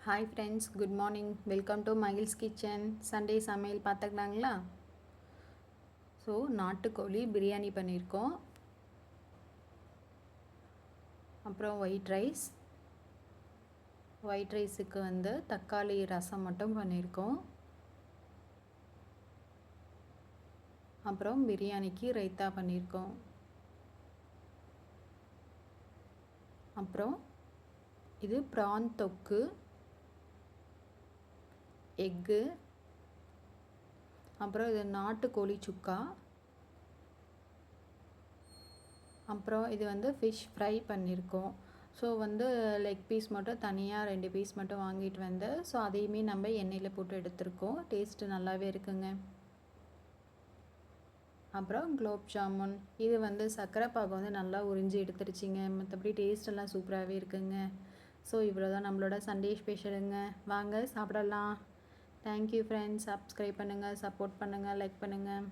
Hi friends, good morning. Welcome to Magil's kitchen. Sunday சமையல் பார்த்துக்கலாங்களா? So நாட்டுக்கோழி பிரியாணி பண்ணியிருக்கோம். அப்புறம் ஒயிட் ரைஸுக்கு தக்காளி ரசம் மட்டும் பண்ணியிருக்கோம். அப்புறம் பிரியாணிக்கு ரைத்தா பண்ணியிருக்கோம். அப்புறம் இது ப்ரான் தொக்கு, எக்கு, அப்புறம் இது நாட்டுக்கோழி சுக்கா, அப்புறம் இது ஃபிஷ் ஃப்ரை பண்ணியிருக்கோம். ஸோ லெக் பீஸ் மட்டும் தனியாக 2 பீஸ் மட்டும் வாங்கிட்டு ஸோ அதையுமே நம்ம எண்ணெயில் போட்டு எடுத்துருக்கோம். டேஸ்ட்டு நல்லாவே இருக்குங்க. அப்புறம் குலோப் ஜாமுன், இது சர்க்கரை பாகு நல்லா உறிஞ்சி எடுத்துருச்சிங்க. மற்றபடி டேஸ்ட்டெல்லாம் சூப்பராகவே இருக்குங்க. ஸோ இவ்வளோ தான் நம்மளோட சண்டே ஸ்பெஷலுங்க. வாங்க சாப்பிடலாம். Thank you friends. சப்ஸ்கிரைப் பண்ணுங்கள், சப்போர்ட் பண்ணுங்கள், லைக் பண்ணுங்கள்.